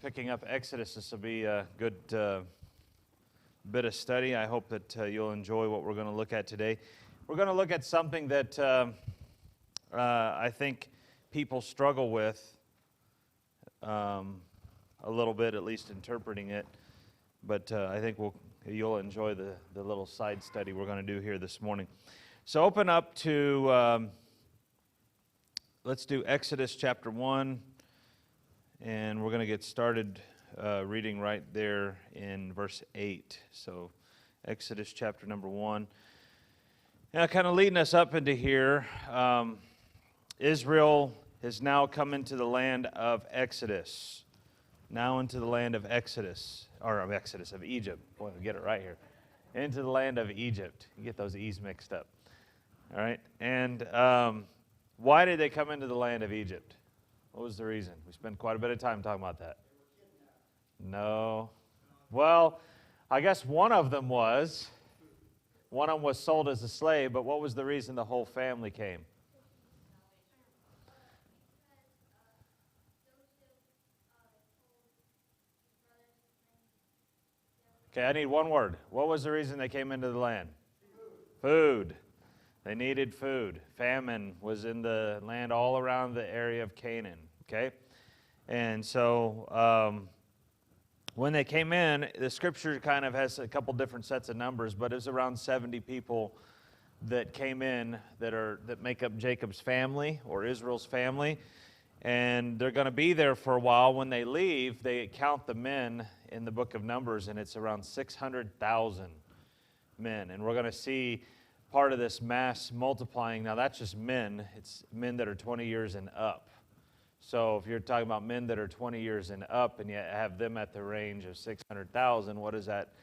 picking up Exodus. This will be a good bit of study. I hope that you'll enjoy what we're going to look at today. We're going to look at something that I think people struggle with a little bit, at least interpreting it. But I think you'll enjoy the little side study we're going to do here this morning. So open up to, let's do Exodus chapter 1. And we're going to get started reading right there in verse 8. So Exodus chapter number 1. Now, kind of leading us up into here, Israel has now come into the land of Exodus. Now into the land of Exodus, or of Exodus, of Egypt. Boy, we get it right here. Into the land of Egypt. You get those E's mixed up. All right? And why did they come into the land of Egypt? What was the reason? We spent quite a bit of time talking about that. No. Well, I guess one of them was sold as a slave, but what was the reason the whole family came? Okay, I need one word. What was the reason they came into the land? Food. They needed food. Famine was in the land all around the area of Canaan, okay? And so when they came in, the scripture kind of has a couple different sets of numbers, but it was around 70 people that came in that make up Jacob's family or Israel's family. And they're going to be there for a while. When they leave, they count the men in the book of Numbers, and it's around 600,000 men. And we're going to see part of this mass multiplying. Now, that's just men. It's men that are 20 years and up. So if you're talking about men that are 20 years and up and you have them at the range of 600,000, what does that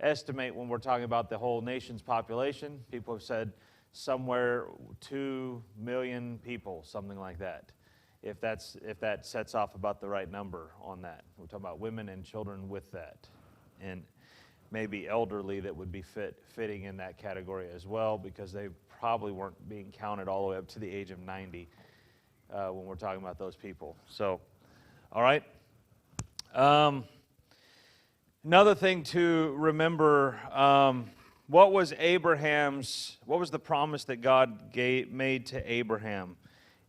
estimate when we're talking about the whole nation's population? People have said somewhere 2 million people, something like that, if that sets off about the right number on that. We're talking about women and children with that. And maybe elderly that would be fitting in that category as well, because they probably weren't being counted all the way up to the age of 90 when we're talking about those people. So, all right. Another thing to remember, what was the promise that God made to Abraham?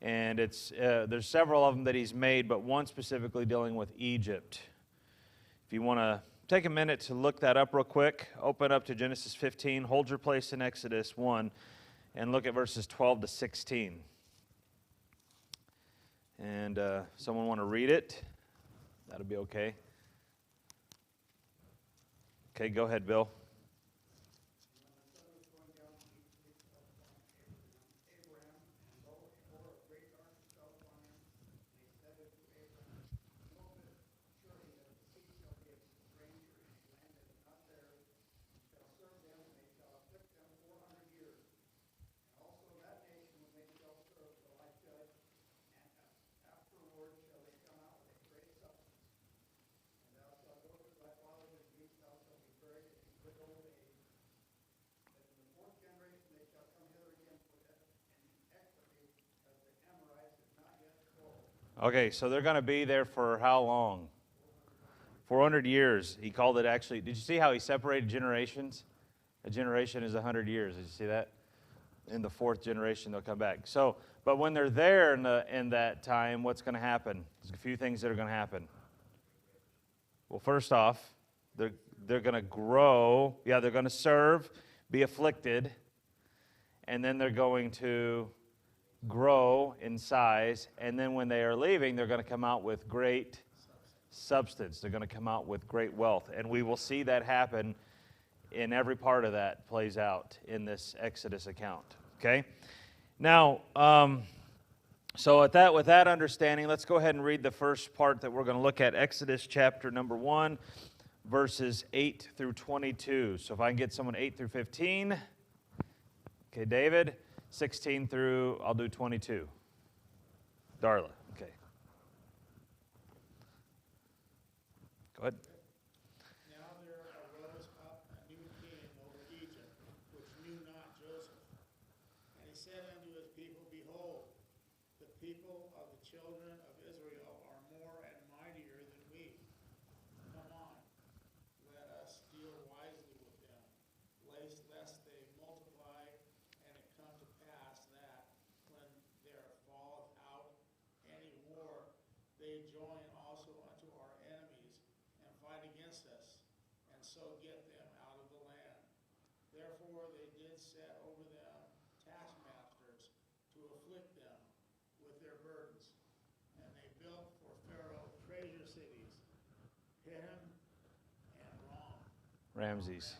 And there's several of them that he's made, but one specifically dealing with Egypt. If you want to take a minute to look that up real quick. Open up to Genesis 15. Hold your place in Exodus 1 and look at verses 12 to 16. And someone want to read it? That'll be okay. Okay, go ahead, Bill. Okay, so they're going to be there for how long? 400 years. He called it actually. Did you see how he separated generations? A generation is 100 years. Did you see that? In the fourth generation, they'll come back. So, but when they're there in that time, what's going to happen? There's a few things that are going to happen. Well, first off, they're going to grow. Yeah, they're going to serve, be afflicted, and then they're going to grow in size, and then when they are leaving, they're going to come out with great substance. They're going to come out with great wealth, and we will see that happen in every part of that plays out in this Exodus account. Okay? Now, so with that understanding, let's go ahead and read the first part that we're going to look at, Exodus chapter number 1, verses 8 through 22. So if I can get someone 8 through 15. Okay, David. 16 through, I'll do 22. Darla, okay. Go ahead. Now there arose up a new king over Egypt, which knew not Joseph. And he said unto his people, Behold, the people of the children of Israel are more and mightier than we. so get them out of the land. Therefore they did set over them taskmasters to afflict them with their burdens. And they built for Pharaoh treasure cities, Pithom and Ramses.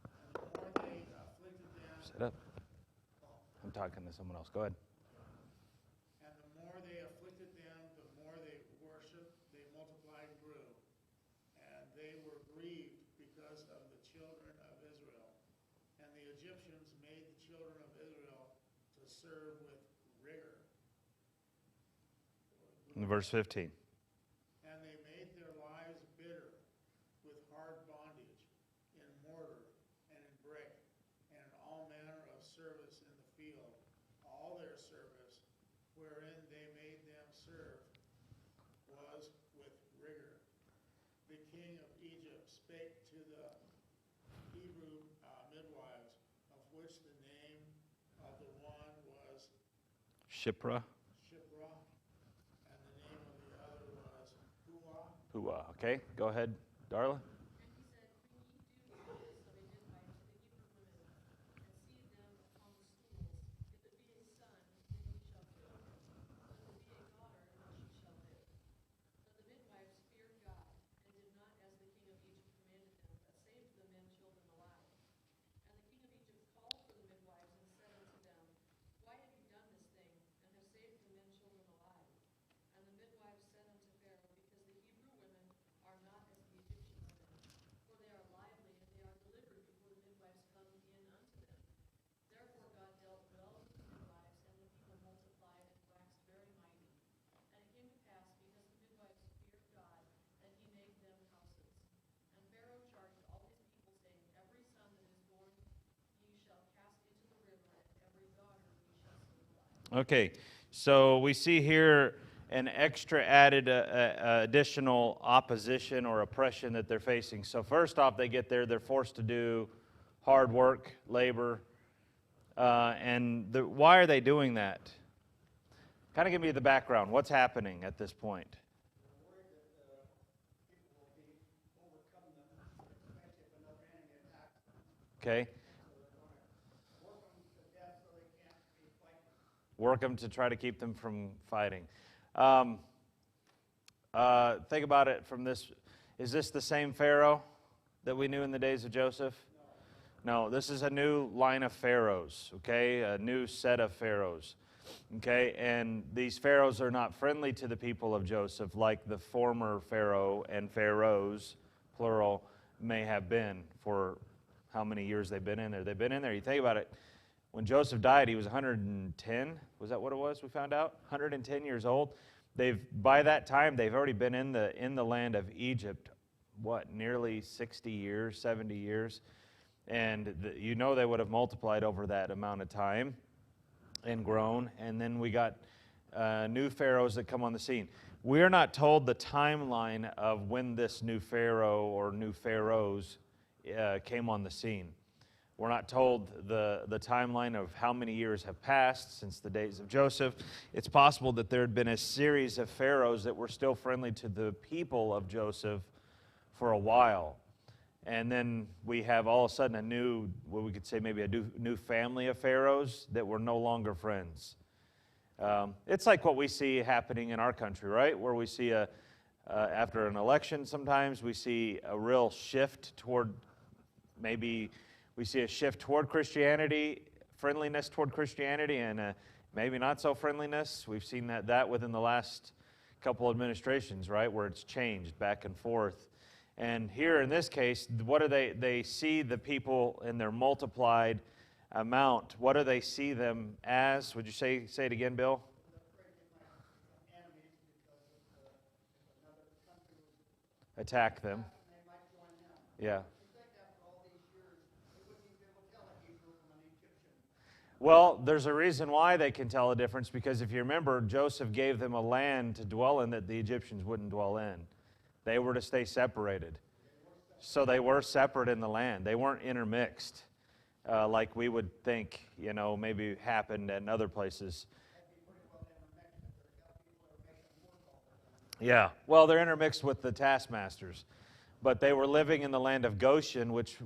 And the more they afflicted them, Sit up. I'm talking to someone else. Go ahead. and the more they afflicted them, the more they worshipped, they multiplied and grew. And they were grieved because of the children of Israel. And the Egyptians made the children of Israel to serve with rigor. In verse 15. And they made their lives bitter with hard bondage in mortar and in brick and in all manner of service in the field. All their service, wherein they made them serve, was with rigor. The king of Egypt spake to the Hebrew midwives, of which the name of the one was Shipra. Shipra, and the name of the other was Puah. Hua. Okay, go ahead, Darla. And he said, Bring ye dew of a midwife to the Hebrew women, and seat them upon the stools. If it be a son, then ye shall kill him. But if it be a daughter, then she shall live. But the midwives feared God, and did not as the king of Egypt commanded them, but saved the men children alive. And the king of Egypt called for the midwives, and said unto them, Why have ye done this thing, and have saved the men children alive? And the midwives said unto Pharaoh, Because the Hebrew women are not as the Egyptian women, for they are lively, and they are delivered before the midwives come in unto them. Therefore God dealt well with the midwives, and the people multiplied and waxed very mighty. And it came to pass, because the midwives feared God, that he made them houses. And Pharaoh charged all his people, saying, Every son that is born ye shall cast into the river, and every daughter ye shall save alive. Okay, so we see here an extra added additional opposition or oppression that they're facing. So first off, they get there, they're forced to do hard work, labor, and why are they doing that? Kind of give me the background. What's happening at this point? They're worried that people will be overcome them, especially if another enemy attacks them. Okay, So they're going to work them to death so they can't be fighting. work them to try to keep them from fighting. Think about it from this. Is this the same Pharaoh that we knew in the days of Joseph? No, this is a new line of pharaohs, okay? A new set of pharaohs, okay? And these pharaohs are not friendly to the people of Joseph like the former Pharaoh and pharaohs, plural, may have been for how many years they've been in there. They've been in there. You think about it. When Joseph died, he was 110. Was that what it was we found out? 110 years old. By that time, they've already been in the land of Egypt, nearly 60 years, 70 years. And they would have multiplied over that amount of time and grown. And then we got new pharaohs that come on the scene. We're not told the timeline of when this new pharaoh or new pharaohs came on the scene. We're not told the timeline of how many years have passed since the days of Joseph. It's possible that there had been a series of pharaohs that were still friendly to the people of Joseph for a while. And then we have all of a sudden what we could say maybe a new family of pharaohs that were no longer friends. It's like what we see happening in our country, right? Where we see after an election sometimes, we see a real shift toward Christianity, friendliness toward Christianity, and maybe not so friendliness. We've seen that within the last couple administrations, right, where it's changed back and forth. And here in this case, what do they see the people in their multiplied amount? What do they see them as? Would you say it again, Bill? Attack them. Yeah. Well, there's a reason why they can tell a difference, because if you remember, Joseph gave them a land to dwell in that the Egyptians wouldn't dwell in. They were to stay separated. So they were separate in the land. They weren't intermixed like we would think, maybe happened in other places. Yeah, well, they're intermixed with the taskmasters. but they were living in the land of Goshen, which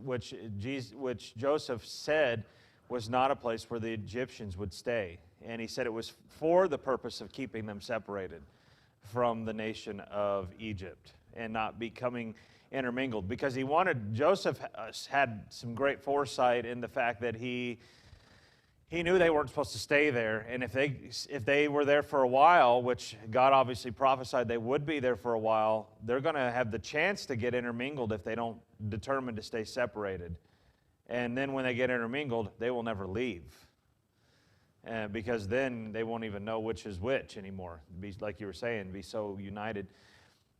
Joseph said was not a place where the Egyptians would stay. And he said it was for the purpose of keeping them separated from the nation of Egypt and not becoming intermingled. Because Joseph had some great foresight in the fact that he knew they weren't supposed to stay there. And if they were there for a while, which God obviously prophesied they would be there for a while, they're going to have the chance to get intermingled if they don't determine to stay separated. And then when they get intermingled, they will never leave. Because then they won't even know which is which anymore. Like you were saying, be so united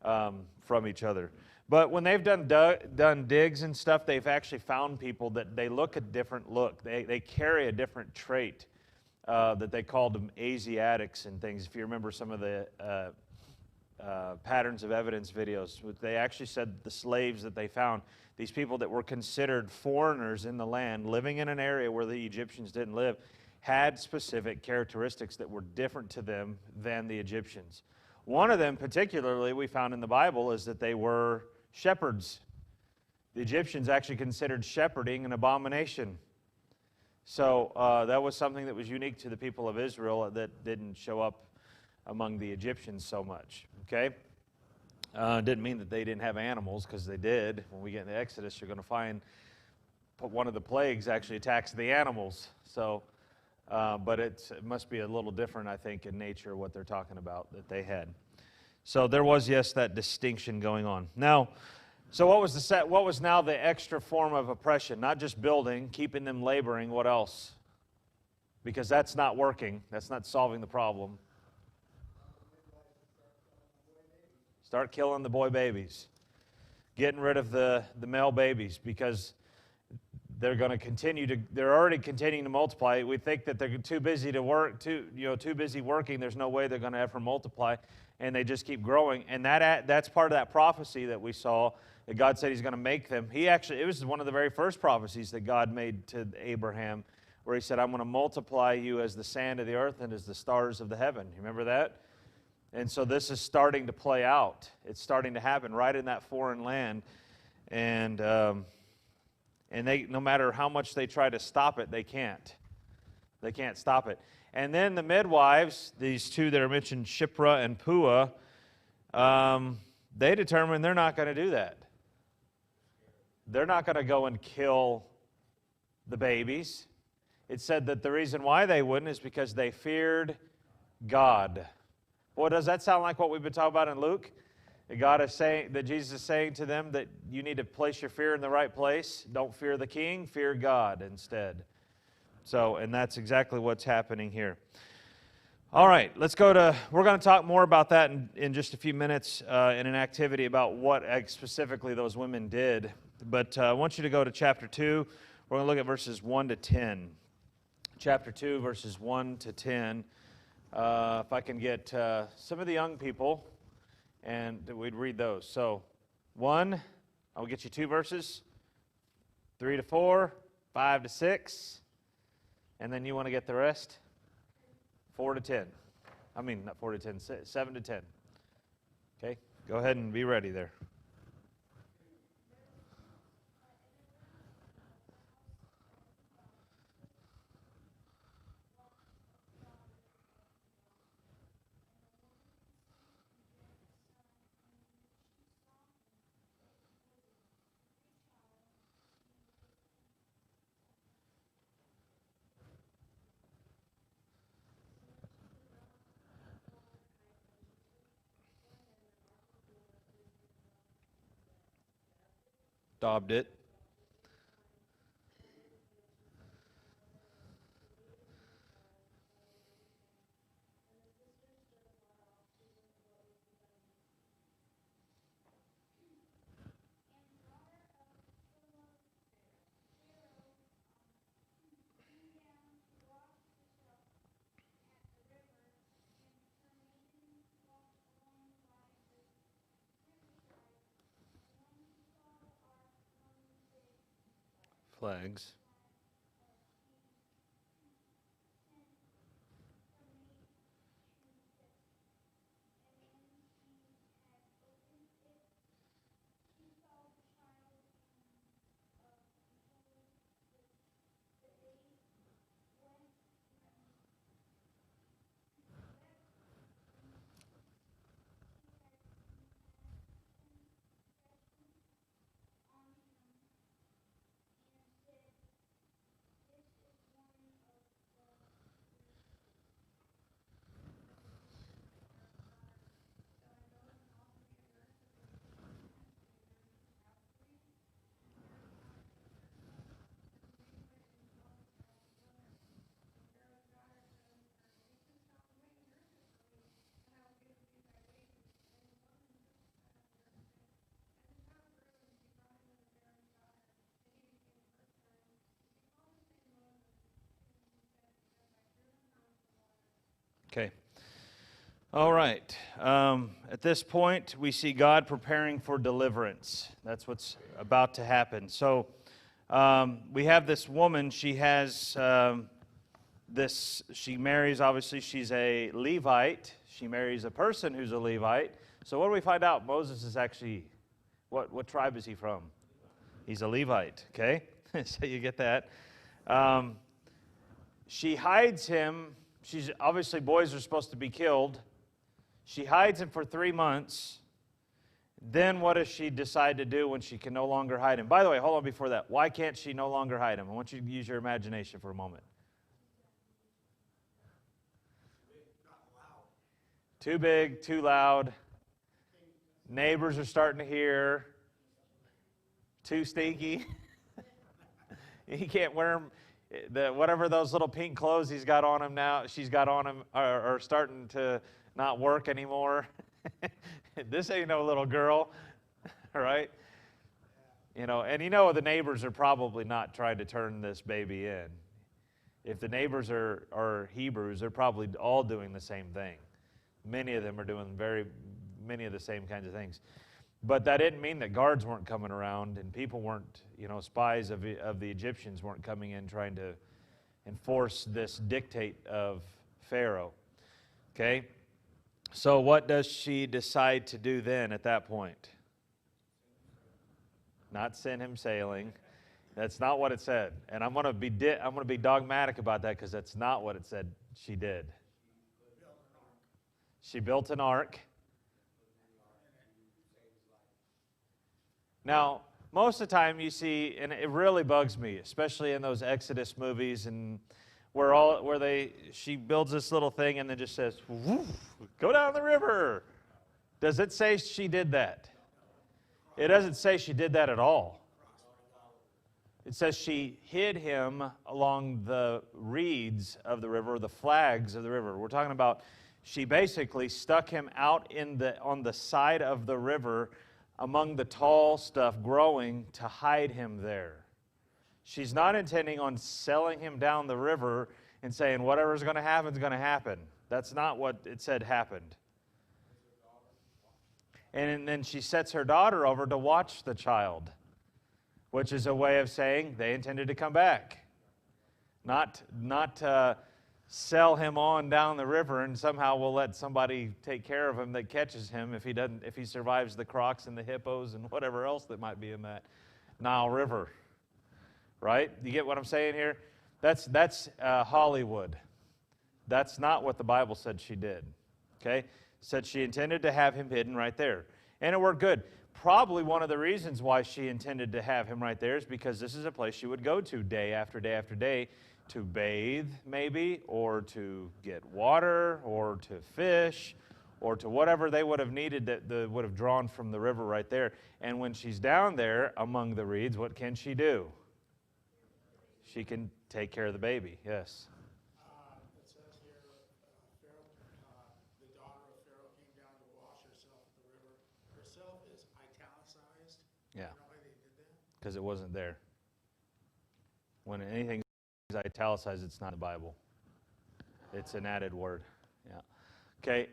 from each other. But when they've done digs and stuff, they've actually found people that they look a different look. They carry a different trait that they called them Asiatics and things. If you remember some of the patterns of evidence videos, they actually said the slaves that they found, these people that were considered foreigners in the land, living in an area where the Egyptians didn't live, had specific characteristics that were different to them than the Egyptians. One of them particularly we found in the Bible is that they were shepherds. The Egyptians actually considered shepherding an abomination. So that was something that was unique to the people of Israel that didn't show up among the Egyptians so much. Okay? Didn't mean that they didn't have animals, because they did. When we get into Exodus, you're going to find one of the plagues actually attacks the animals. So, but it must be a little different, I think, in nature what they're talking about that they had. So there was, yes, that distinction going on. Now, so what was now the extra form of oppression? Not just building, keeping them laboring. What else? Because that's not working. That's not solving the problem. Start killing the boy babies. Getting rid of the male babies, because they're going to they're already continuing to multiply. We think that they're too busy to work, too busy working. There's no way they're going to ever multiply, and they just keep growing. And that's part of that prophecy that we saw, that God said He's going to make them. It was one of the very first prophecies that God made to Abraham, where He said, I'm going to multiply you as the sand of the earth and as the stars of the heaven. You remember that? And so this is starting to play out. It's starting to happen right in that foreign land. And they, no matter how much they try to stop it, they can't. They can't stop it. And then the midwives, these two that are mentioned, Shiphrah and Puah, they determined they're not going to do that. They're not going to go and kill the babies. It said that the reason why they wouldn't is because they feared God. Boy, does that sound like what we've been talking about in Luke? That Jesus is saying to them that you need to place your fear in the right place. Don't fear the king, fear God instead. So, and that's exactly what's happening here. All right, we're going to talk more about that in just a few minutes in an activity about what specifically those women did. But I want you to go to chapter 2. We're going to look at verses 1 to 10. Chapter 2, verses 1 to 10. If I can get some of the young people, and we'd read those. So, 1, I'll get you 2 verses. 3 to 4, 5 to 6, and then you want to get the rest? 4 to 10. I mean, not 4 to 10, 7 to 10. Okay, go ahead and be ready there. Daubed it. Flags. Okay. All right. At this point, we see God preparing for deliverance. That's what's about to happen. So we have this woman. She has she marries, obviously, she's a Levite. She marries a person who's a Levite. So what do we find out? Moses is actually, what tribe is he from? He's a Levite, okay? So you get that. She hides him. She's obviously, boys are supposed to be killed. She hides him for 3 months. Then what does she decide to do when she can no longer hide him? By the way, hold on before that. Why can't she no longer hide him? I want you to use your imagination for a moment. Too big, too loud. Neighbors are starting to hear. Too stinky. He can't wear whatever those little pink clothes he's got on him now. She's got on him are starting to not work anymore. This ain't no little girl, right? And the neighbors are probably not trying to turn this baby in. If the neighbors are Hebrews, they're probably all doing the same thing. Many of them are doing many of the same kinds of things. But that didn't mean that guards weren't coming around and people weren't, spies of the Egyptians weren't coming in trying to enforce this dictate of Pharaoh. Okay? So what does she decide to do then at that point? Not send him sailing. That's not what it said. And I'm going to be dogmatic about that because that's not what it said she did. She built an ark. Now, most of the time you see, and it really bugs me, especially in those Exodus movies, and she builds this little thing and then just says, "Woof, go down the river." Does it say she did that? It doesn't say she did that at all. It says she hid him along the reeds of the river, the flags of the river. We're talking about she basically stuck him out on the side of the river among the tall stuff growing to hide him there. She's not intending on selling him down the river and saying whatever's going to happen is going to happen. That's not what it said happened. And then she sets her daughter over to watch the child, which is a way of saying they intended to come back. Not sell him on down the river and somehow we'll let somebody take care of him that catches him if he survives the crocs and the hippos and whatever else that might be in that Nile River. Right? You get what I'm saying here? That's Hollywood. That's not what the Bible said she did. Okay? It said she intended to have him hidden right there. And it worked good. Probably one of the reasons why she intended to have him right there is because this is a place she would go to day after day after day to bathe, maybe, or to get water, or to fish, or to whatever they would have needed that would have drawn from the river right there. And when she's down there among the reeds, what can she do? She can take care of the baby, yes. It says here, the daughter of Pharaoh came down to wash herself at the river. Herself is italicized. Yeah. You know why they did that? Because it wasn't there. When anything is italicized, it's not in the Bible. It's an added word. Yeah. Okay.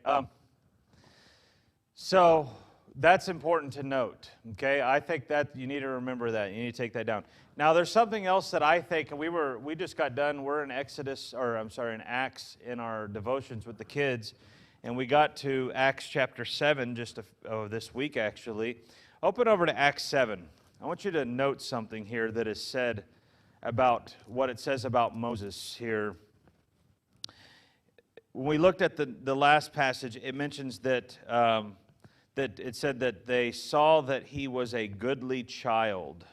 So that's important to note. Okay. I think that you need to remember that. You need to take that down. Now, there's something else that I think, and we just got done. We're in in Acts in our devotions with the kids, and we got to Acts chapter 7 just this week actually. Open over to Acts 7. I want you to note something here that is said about what it says about Moses here. When we looked at the last passage, it mentions that it said that they saw that he was a goodly child.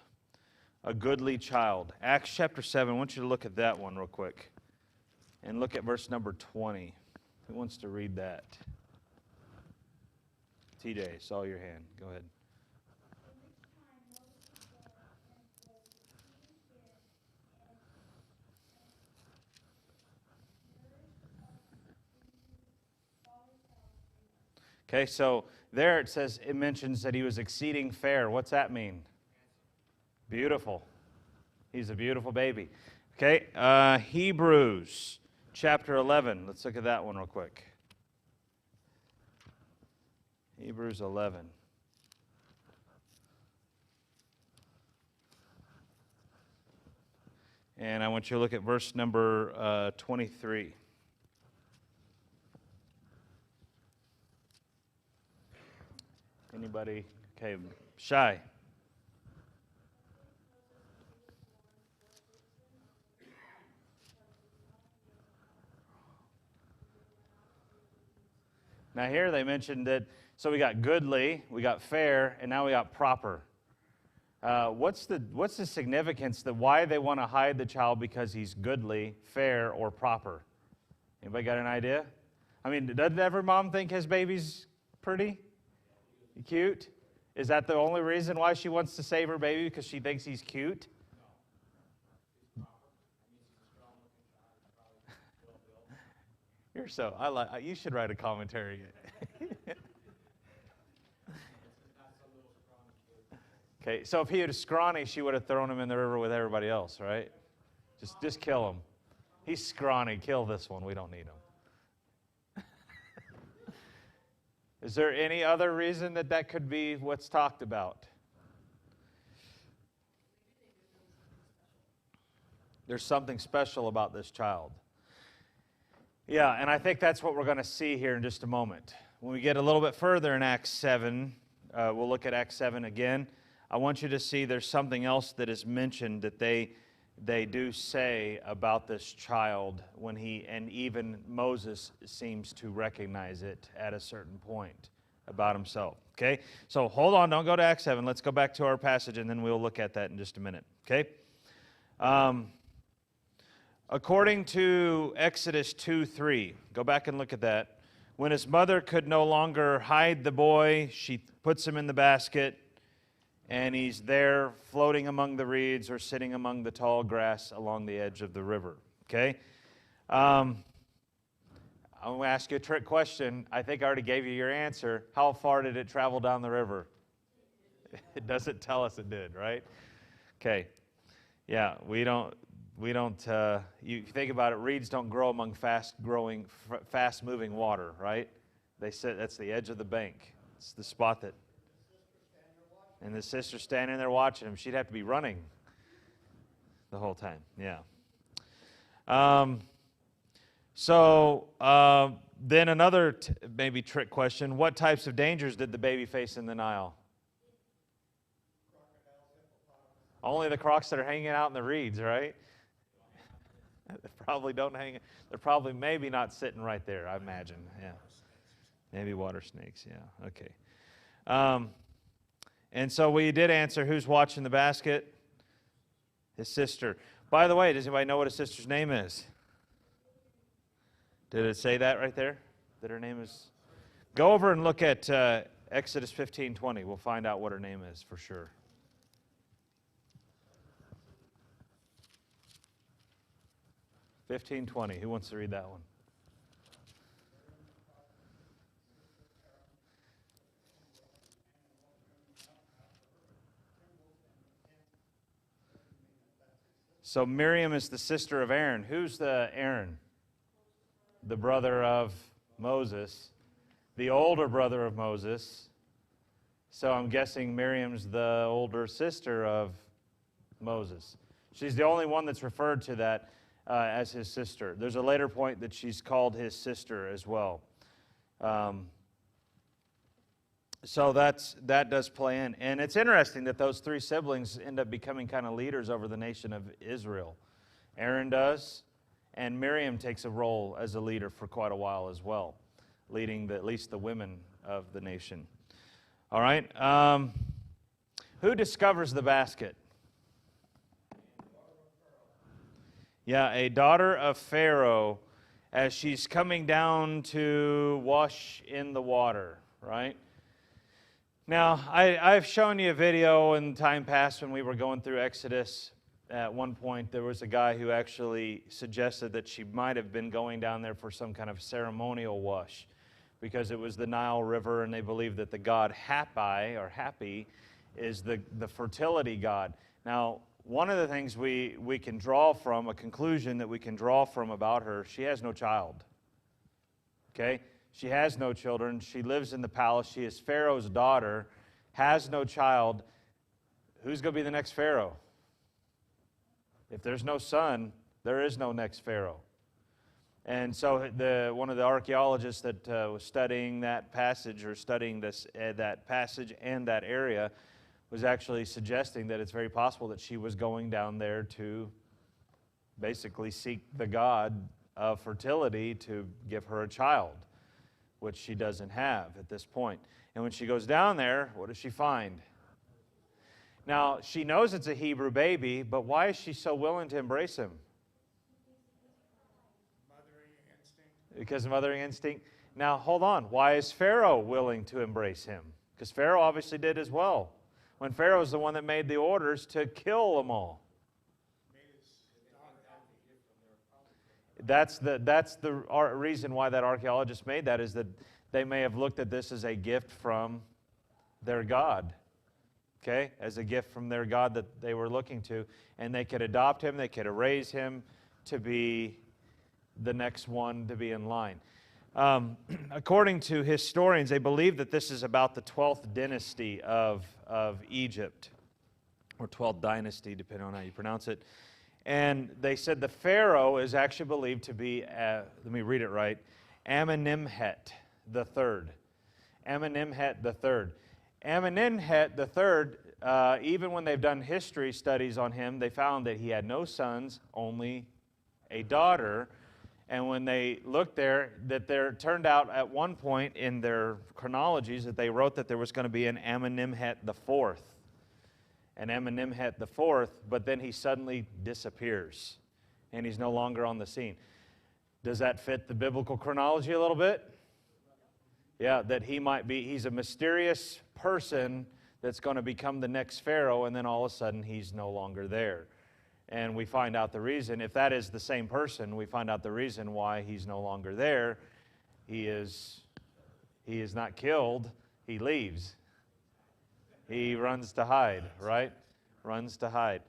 A goodly child. Acts chapter 7, I want you to look at that one real quick. And look at verse number 20. Who wants to read that? TJ, saw your hand. Go ahead. Okay, so there it mentions that he was exceeding fair. What's that mean? Beautiful. He's a beautiful baby. Okay, Hebrews chapter 11. Let's look at that one real quick. Hebrews 11. And I want you to look at verse number 23. Anybody? Okay, Shy. Now here they mentioned that, so we got goodly, we got fair, and now we got proper. What's the significance that why they want to hide the child because he's goodly, fair, or proper? Anybody got an idea? I mean, doesn't every mom think his baby's pretty? Cute? Is that the only reason why she wants to save her baby, because she thinks he's cute? You're so, you should write a commentary. Okay, so if he was scrawny, she would have thrown him in the river with everybody else, right? Just kill him. He's scrawny. Kill this one. We don't need him. Is there any other reason that could be what's talked about? There's something special about this child. Yeah, and I think that's what we're going to see here in just a moment. When we get a little bit further in Acts 7, we'll look at Acts 7 again. I want you to see there's something else that is mentioned that they do say about this child and even Moses seems to recognize it at a certain point about himself. Okay? So hold on, don't go to Acts 7. Let's go back to our passage and then we'll look at that in just a minute. Okay? According to Exodus 2:3, go back and look at that. When his mother could no longer hide the boy, she puts him in the basket, and he's there floating among the reeds or sitting among the tall grass along the edge of the river. Okay? I'm going to ask you a trick question. I think I already gave you your answer. How far did it travel down the river? It doesn't tell us it did, right? Okay. Yeah, you think about it, reeds don't grow among fast-moving water, right? They said that's the edge of the bank. It's the spot that... And the sister's standing there watching him. She'd have to be running the whole time, yeah. Then another maybe trick question, what types of dangers did the baby face in the Nile? Only the crocs that are hanging out in the reeds, right? They probably don't hang. They're probably maybe not sitting right there, I imagine. Yeah, maybe water snakes. Yeah, okay. And so we did answer who's watching the basket. His sister. By the way, does anybody know what his sister's name is? Did it say that right there? That her name is? Go over and look at Exodus 15:20. We'll find out what her name is for sure. $15.20. Who wants to read that one? So Miriam is the sister of Aaron. Who's the Aaron? The brother of Moses, the older brother of Moses. So I'm guessing Miriam's the older sister of Moses. She's the only one that's referred to that as his sister. There's a later point that she's called his sister as well. So that does play in. And it's interesting that those three siblings end up becoming kind of leaders over the nation of Israel. Aaron does, and Miriam takes a role as a leader for quite a while as well, leading at least the women of the nation. All right. Who discovers the basket? Yeah, a daughter of Pharaoh as she's coming down to wash in the water, right? Now, I've shown you a video in time past when we were going through Exodus. At one point, there was a guy who actually suggested that she might have been going down there for some kind of ceremonial wash because it was the Nile River, and they believed that the god Happy is the fertility god. Now, one of the things we can draw from, a conclusion that we can draw from about her, she has no child. Okay? She has no children. She lives in the palace. She is Pharaoh's daughter, has no child. Who's going to be the next Pharaoh? If there's no son, there is no next Pharaoh. And so one of the archaeologists that was studying that passage, or studying that passage and that area, was actually suggesting that it's very possible that she was going down there to basically seek the god of fertility to give her a child, which she doesn't have at this point. And when she goes down there, what does she find? Now, she knows it's a Hebrew baby, but why is she so willing to embrace him? Mothering instinct. Because of mothering instinct. Now, hold on. Why is Pharaoh willing to embrace him? Because Pharaoh obviously did as well. When Pharaoh's the one that made the orders to kill them all. That's the reason why that archaeologist made that, is that they may have looked at this as a gift from their God. Okay? As a gift from their God that they were looking to. And they could adopt him, they could raise him to be the next one to be in line. According to historians, they believe that this is about the 12th dynasty of Egypt, or 12th dynasty, depending on how you pronounce it. And they said the Pharaoh is actually believed to be, let me read it right, Amenemhet the Third. Amenemhet the Third. Amenemhet the Third, even when they've done history studies on him, they found that he had no sons, only a daughter. And when they looked there, that there turned out at one point in their chronologies that they wrote that there was going to be an Amenemhet the Fourth. An Amenemhet the Fourth, but then he suddenly disappears, and he's no longer on the scene. Does that fit the biblical chronology a little bit? Yeah, that he's a mysterious person that's going to become the next Pharaoh, and then all of a sudden he's no longer there. And we find out the reason. If that is the same person, we find out the reason why he's no longer there. He is not killed, he leaves. He runs to hide, right? Runs to hide.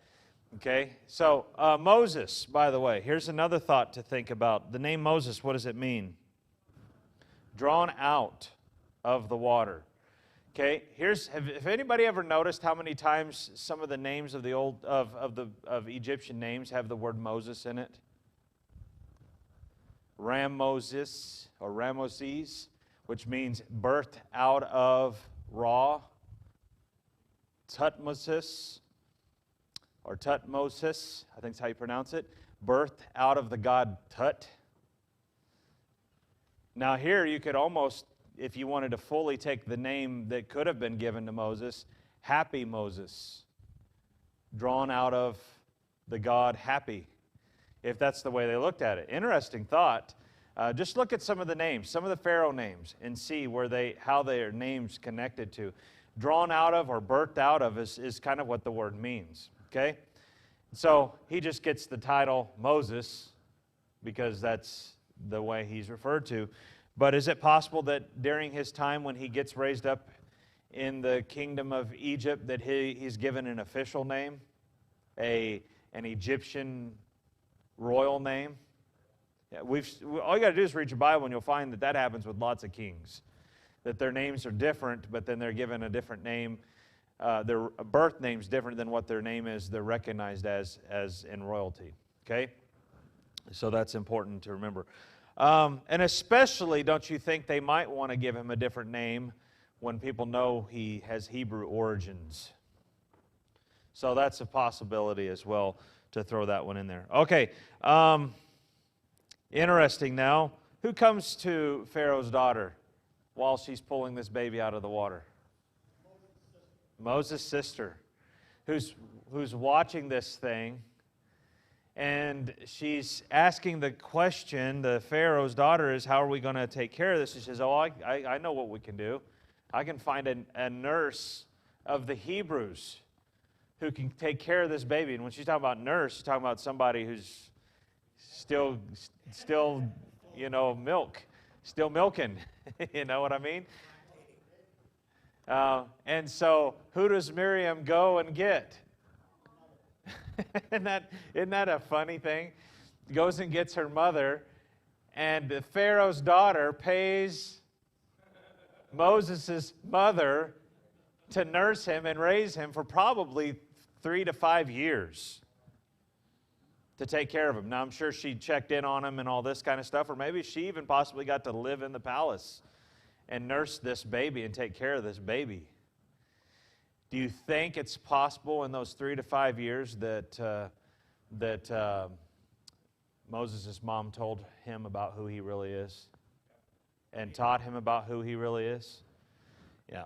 Okay? So, Moses, by the way, here's another thought to think about. The name Moses, what does it mean? Drawn out of the water. Okay? Have anybody ever noticed how many times some of the names of of Egyptian names have the word Moses in it? Ramoses, or Ramoses, which means birthed out of Ra. Tutmosis, or Tutmosis, I think is how you pronounce it, birthed out of the god Tut. Now here you could almost, if you wanted to fully take the name that could have been given to Moses, Happy Moses, drawn out of the god Happy, if that's the way they looked at it. Interesting thought. Just look at some of the names, some of the Pharaoh names, and see how their names connected to. Drawn out of or birthed out of is kind of what the word means, okay? So he just gets the title Moses because that's the way he's referred to. But is it possible that during his time when he gets raised up in the kingdom of Egypt that he's given an official name, an Egyptian royal name? Yeah, all you got to do is read your Bible and you'll find that happens with lots of kings. That their names are different, but then they're given a different name. Their birth name's different than what their name is. They're recognized as in royalty. Okay? So that's important to remember. And especially, don't you think they might want to give him a different name when people know he has Hebrew origins? So that's a possibility as well, to throw that one in there. Okay. Interesting now. Who comes to Pharaoh's daughter while she's pulling this baby out of the water? Moses' sister, who's watching this thing, and she's asking the question. The Pharaoh's daughter is, how are we going to take care of this? She says, I know what we can do. I can find a nurse of the Hebrews who can take care of this baby. And when she's talking about nurse, she's talking about somebody who's still still milking. You know what I mean? And so who does Miriam go and get? Isn't that a funny thing? Goes and gets her mother, and the Pharaoh's daughter pays Moses' mother to nurse him and raise him for probably 3 to 5 years to take care of him. Now, I'm sure she checked in on him and all this kind of stuff, or maybe she even possibly got to live in the palace and nurse this baby and take care of this baby. Do you think it's possible in those 3 to 5 years that Moses' mom told him about who he really is and taught him about who he really is? Yeah.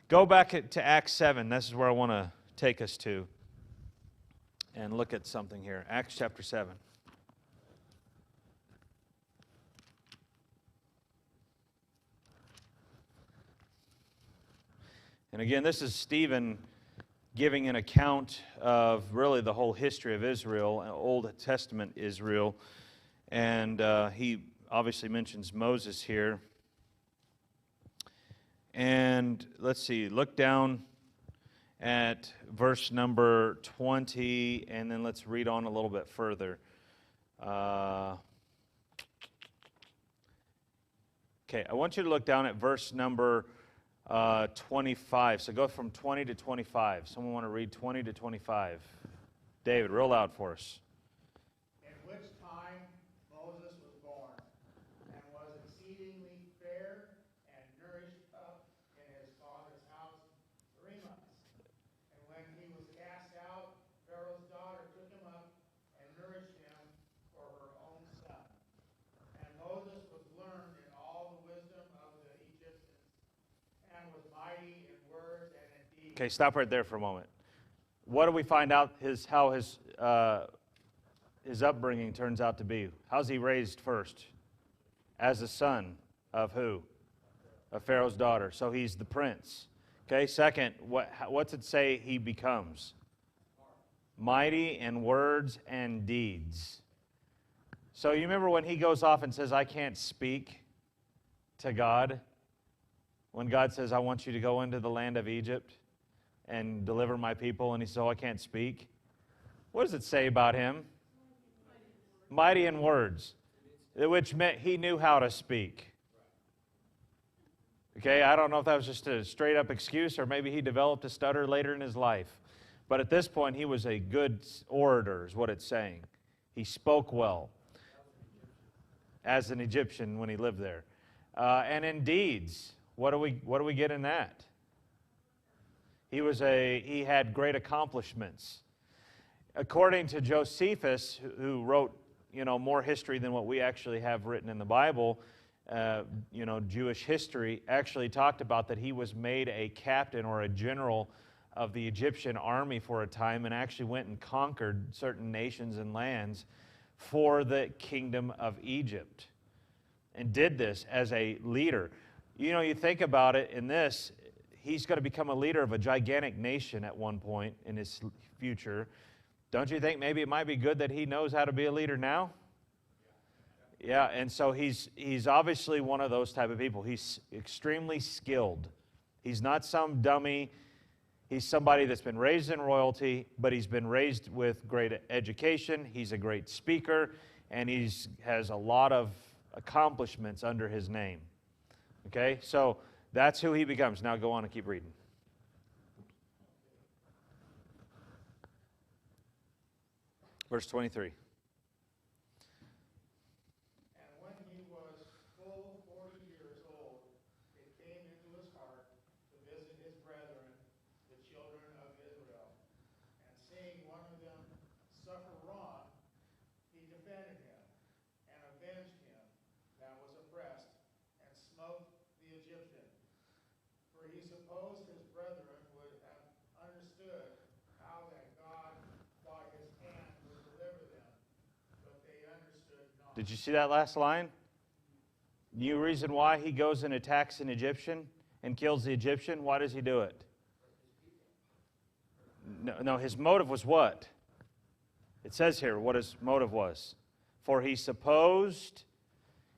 Go back to Acts 7. This is where I want to take us to and look at something here. Acts chapter 7. And again, this is Stephen giving an account of really the whole history of Israel, Old Testament Israel. And he obviously mentions Moses here. And let's see, look down at verse number 20, and then let's read on a little bit further. Okay, I want you to look down at verse number 25. So go from 20 to 25. Someone want to read 20 to 25? David, real loud for us. In which time Moses was born, and was exceedingly fair, and nourished up in his father's house 3 months. And when he was cast out, Pharaoh's daughter took him up and nourished him for her own son. And Moses was learned in all the wisdom of the Egyptians, and was mighty in words and in deeds. Okay, stop right there for a moment. What do we find out how his upbringing turns out to be? How's he raised first? As a son of who? Of Pharaoh's daughter. So he's the prince. Okay, second, what's it say he becomes? Mighty in words and deeds. So you remember when he goes off and says, I can't speak to God? When God says, I want you to go into the land of Egypt and deliver my people, and he says, oh, I can't speak. What does it say about him? Mighty in words, which meant he knew how to speak. Okay, I don't know if that was just a straight-up excuse, or maybe he developed a stutter later in his life. But at this point, he was a good orator, is what it's saying. He spoke well as an Egyptian when he lived there. And in deeds, what do we get in that? He had great accomplishments. According to Josephus, who wrote, more history than what we actually have written in the Bible, Jewish history, actually talked about that he was made a captain or a general of the Egyptian army for a time, and actually went and conquered certain nations and lands for the kingdom of Egypt, and did this as a leader. You think about it in this, he's going to become a leader of a gigantic nation at one point in his future. Don't you think maybe it might be good that he knows how to be a leader now? Yeah, and so he's obviously one of those type of people. He's extremely skilled. He's not some dummy. He's somebody that's been raised in royalty, but he's been raised with great education. He's a great speaker, and has a lot of accomplishments under his name. Okay, so that's who he becomes. Now go on and keep reading. Verse 23. And when he was full 40 years old, it came into his heart to visit his brethren, the children of Israel. And seeing one of them suffer wrong, he defended him, and avenged him that was oppressed, and smote the Egyptian. For he supposed his brethren would have understood how that God by his hand would deliver them, but they understood not. Did you see that last line? New reason why he goes and attacks an Egyptian and kills the Egyptian? Why does he do it? No, his motive was what? It says here what his motive was. For he supposed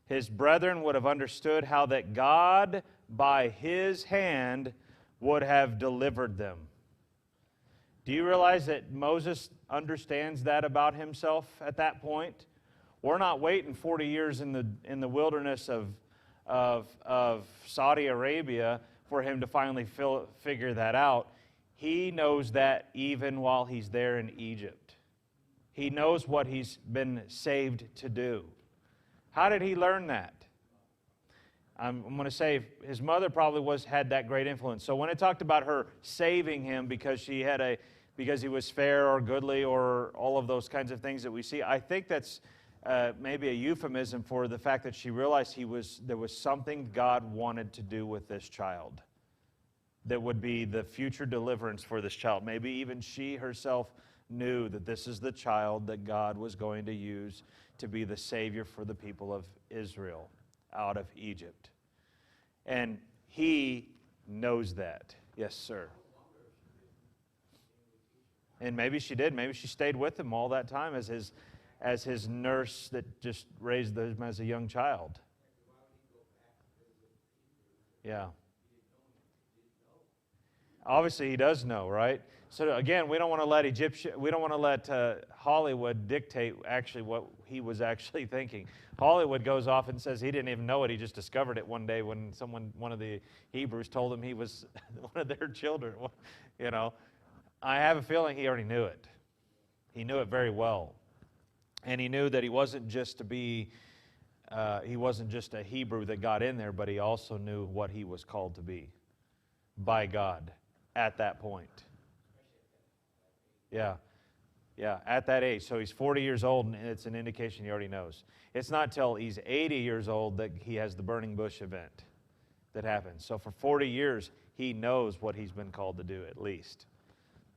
his brethren would have understood how that God by his hand would have delivered them. Do you realize that Moses understands that about himself at that point? We're not waiting 40 years in the wilderness of Saudi Arabia for him to finally figure that out. He knows that even while he's there in Egypt. He knows what he's been saved to do. How did he learn that? I'm going to say his mother probably had that great influence. So when it talked about her saving him because he was fair or goodly or all of those kinds of things that we see, I think that's maybe a euphemism for the fact that she realized there was something God wanted to do with this child that would be the future deliverance for this child. Maybe even she herself knew that this is the child that God was going to use to be the Savior for the people of Israel out of Egypt. And he knows that. Yes, sir. And maybe she did. Maybe she stayed with him all that time as his nurse that just raised him as a young child. Yeah. Obviously, he does know, right? So again, we don't want to let Hollywood dictate actually what he was actually thinking. Hollywood goes off and says he didn't even know it. He just discovered it one day when one of the Hebrews told him he was one of their children. You know, I have a feeling he already knew it. He knew it very well, and he knew that he wasn't just a Hebrew that got in there, but he also knew what he was called to be by God at that point. Yeah, at that age. So he's 40 years old, and it's an indication he already knows. It's not till he's 80 years old that he has the burning bush event that happens. So for 40 years, he knows what he's been called to do, at least.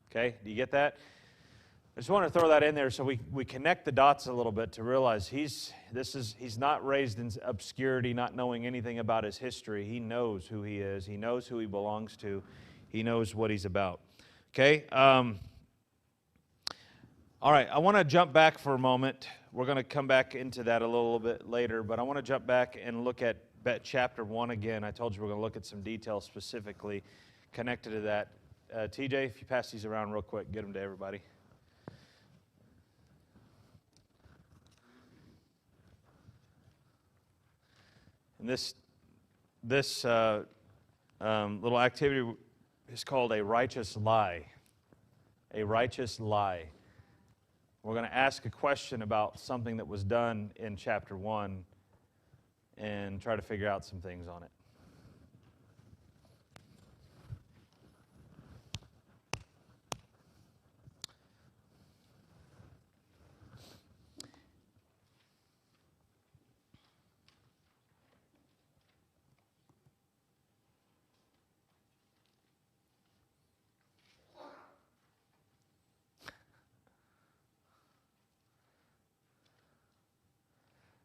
Okay, do you get that? I just want to throw that in there so we connect the dots a little bit to realize he's not raised in obscurity, not knowing anything about his history. He knows who he is. He knows who he belongs to. He knows what he's about. Okay? All right, I want to jump back for a moment. We're going to come back into that a little bit later, but I want to jump back and look at chapter 1 again. I told you we're going to look at some details specifically connected to that. TJ, if you pass these around real quick, get them to everybody. And this little activity is called a righteous lie. A righteous lie. We're going to ask a question about something that was done in chapter 1 and try to figure out some things on it.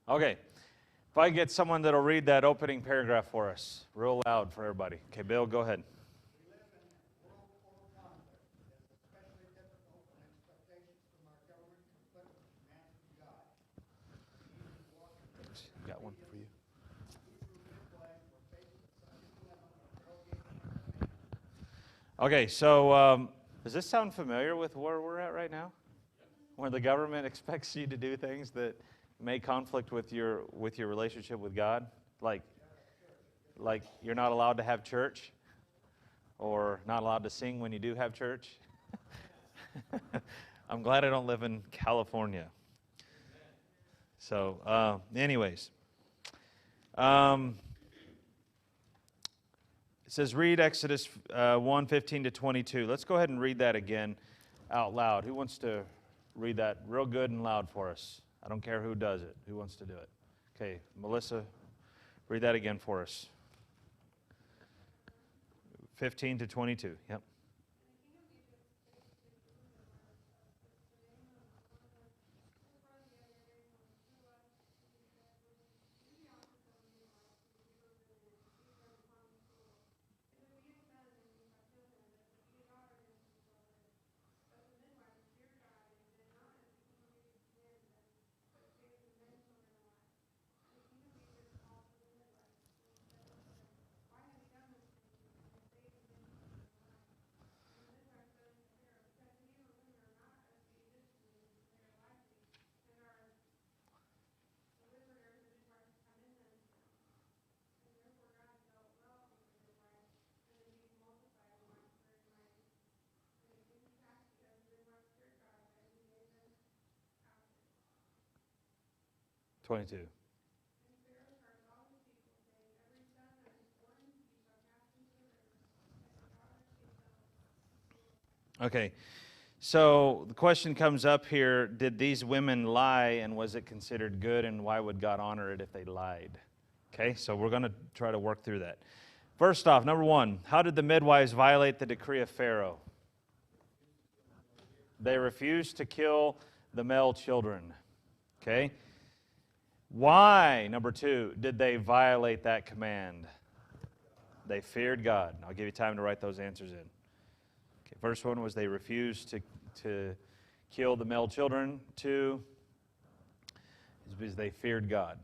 Okay, if I get someone that'll read that opening paragraph for us, real loud for everybody. Okay, Bill, go ahead. We live in a world full of conflict that is especially difficult when expectations from our government conflict with the commands of God. We need to walk in this. Got one for you. Hebrew midwives were faced with such a dilemma of tailgating and command. Okay, so does this sound familiar with where we're at right now? Where the government expects you to do things that may conflict with your relationship with God? Like you're not allowed to have church? Or not allowed to sing when you do have church? I'm glad I don't live in California. So, anyways. It says, read Exodus 1:15 to 22. Let's go ahead and read that again out loud. Who wants to read that real good and loud for us? I don't care who does it. Who wants to do it? Okay, Melissa, read that again for us. 15 to 22. Yep. 22. Okay, so the question comes up here, did these women lie, and was it considered good, and why would God honor it if they lied? Okay, so we're going to try to work through that. First off, number one, how did the midwives violate the decree of Pharaoh? They refused to kill the male children. Okay? Why, number two, did they violate that command? They feared God. I'll give you time to write those answers in. Okay, first one was they refused to kill the male children. Two is because they feared God.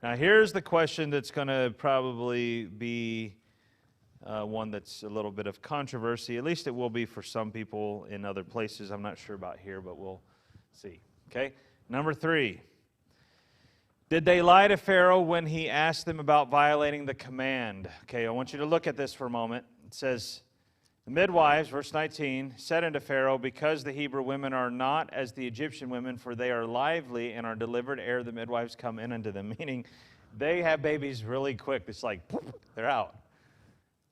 Now here's the question that's going to probably be one that's a little bit of controversy. At least it will be for some people in other places. I'm not sure about here, but we'll see. Okay? Number three. Did they lie to Pharaoh when he asked them about violating the command? Okay, I want you to look at this for a moment. It says, the midwives, verse 19, said unto Pharaoh, because the Hebrew women are not as the Egyptian women, for they are lively and are delivered ere the midwives come in unto them. Meaning, they have babies really quick. It's like, they're out.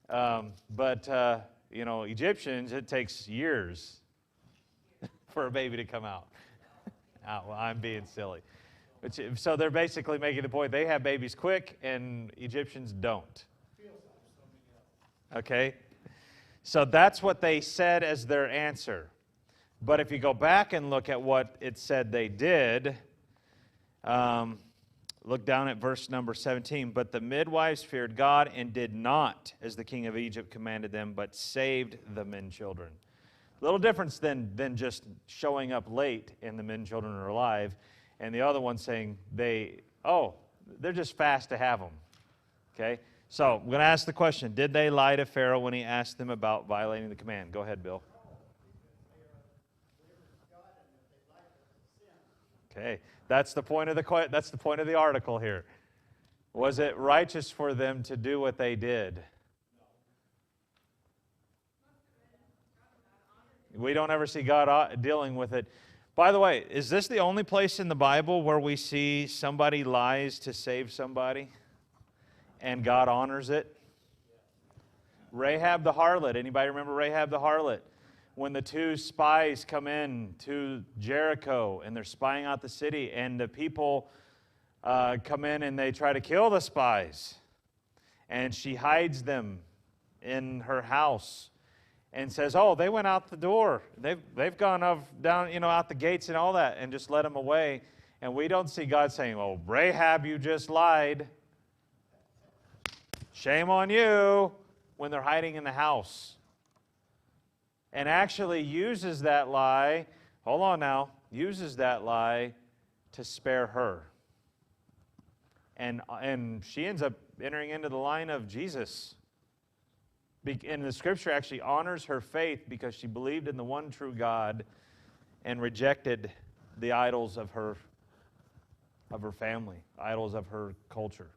But Egyptians, it takes years for a baby to come out. Well, I'm being silly. So they're basically making the point, they have babies quick, and Egyptians don't. Okay? So that's what they said as their answer. But if you go back and look at what it said they did, look down at verse number 17. But the midwives feared God and did not, as the king of Egypt commanded them, but saved the men children. A little difference than just showing up late and the men children are alive. And the other one saying they're just fast to have them. Okay? So, I'm going to ask the question, did they lie to Pharaoh when he asked them about violating the command? Go ahead, Bill. Okay, that's the point of the article here. Was it righteous for them to do what they did? We don't ever see God dealing with it. By the way, is this the only place in the Bible where we see somebody lies to save somebody and God honors it? Rahab the harlot. Anybody remember Rahab the harlot? When the two spies come in to Jericho and they're spying out the city, and the people come in and they try to kill the spies, and she hides them in her house and says, oh, they went out the door. They've gone down, out the gates and all that, and just let them away. And we don't see God saying, oh, Rahab, you just lied. Shame on you, when they're hiding in the house. And actually uses that lie, uses that lie to spare her. And she ends up entering into the line of Jesus. And the Scripture actually honors her faith because she believed in the one true God and rejected the idols of her family, idols of her culture.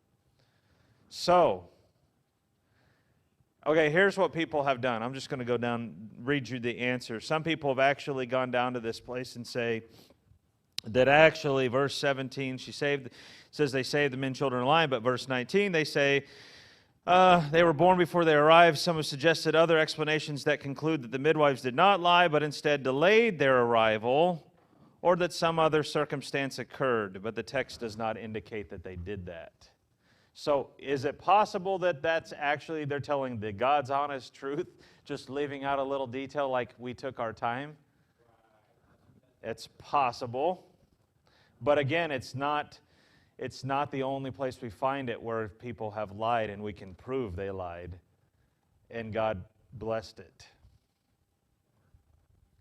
So, okay, here's what people have done. I'm just going to go down, read you the answer. Some people have actually gone down to this place and say that actually, verse 17, says they saved the men, children, and lion, but verse 19, they say they were born before they arrived. Some have suggested other explanations that conclude that the midwives did not lie, but instead delayed their arrival, or that some other circumstance occurred, but the text does not indicate that they did that. So is it possible that that's actually they're telling the God's honest truth, just leaving out a little detail like we took our time? It's possible. But again, it's not the only place we find it where people have lied and we can prove they lied and God blessed it.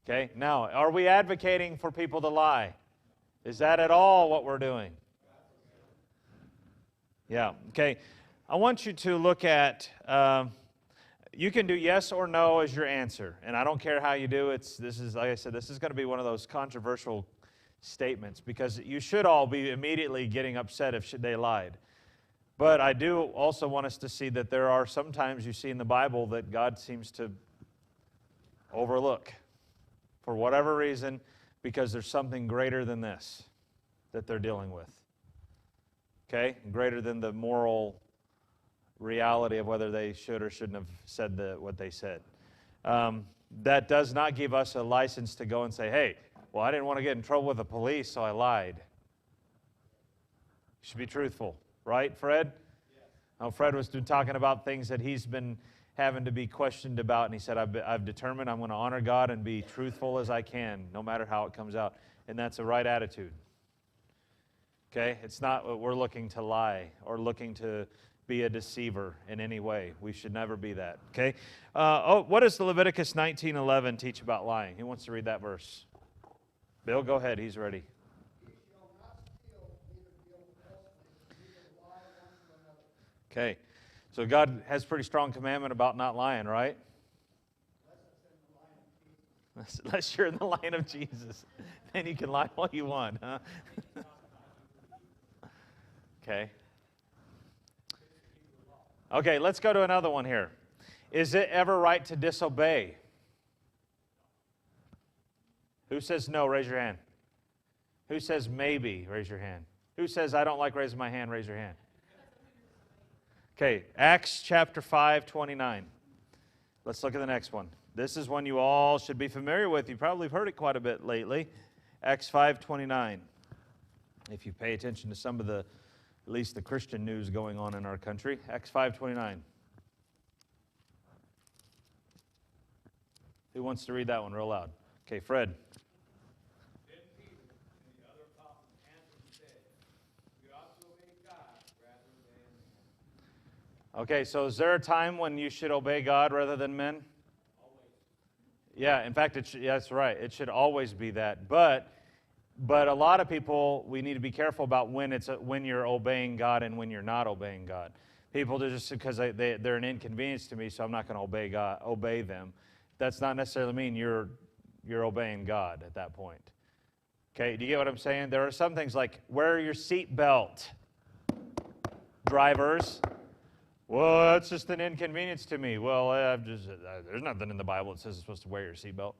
Okay? Now, are we advocating for people to lie? Is that at all what we're doing? Yeah, okay. I want you to look at, you can do yes or no as your answer. And I don't care how you do it. This is, like I said, this is going to be one of those controversial statements because you should all be immediately getting upset if they lied. But I do also want us to see that there are some times you see in the Bible that God seems to overlook for whatever reason because there's something greater than this. that they're dealing with. Okay? Greater than the moral reality of whether they should or shouldn't have said what they said. That does not give us a license to go and say, hey, well, I didn't want to get in trouble with the police, so I lied. You should be truthful. Right, Fred? Yes. Now, Fred was talking about things that he's been having to be questioned about, and he said, I've determined I'm going to honor God and be truthful as I can, no matter how it comes out. And that's the right attitude. Okay? It's not what we're looking to lie or looking to be a deceiver in any way. We should never be that. Okay? What does the Leviticus 19:11 teach about lying? Who wants to read that verse? Bill, go ahead. He's ready. Okay, so God has a pretty strong commandment about not lying, right? Unless you're in the line of Jesus. Then you can lie all you want, huh? Okay. Okay, let's go to another one here. Is it ever right to disobey? Who says no? Raise your hand. Who says maybe? Raise your hand. Who says I don't like raising my hand? Raise your hand. Okay, Acts chapter 5:29. Let's look at the next one. This is one you all should be familiar with. You probably have heard it quite a bit lately. Acts 5:29. If you pay attention to some of the, at least the Christian news going on in our country. Acts 5:29. Who wants to read that one real loud? Okay, Fred. Okay, so is there a time when you should obey God rather than men? Always. Yeah, in fact, that's right. It should always be that. But a lot of people, we need to be careful about when you're obeying God and when you're not obeying God. People just because they're an inconvenience to me, so I'm not going to obey them. That's not necessarily mean you're obeying God at that point. Okay, do you get what I'm saying? There are some things like wear your seatbelt, drivers. Well, that's just an inconvenience to me. Well, there's nothing in the Bible that says you're supposed to wear your seatbelt.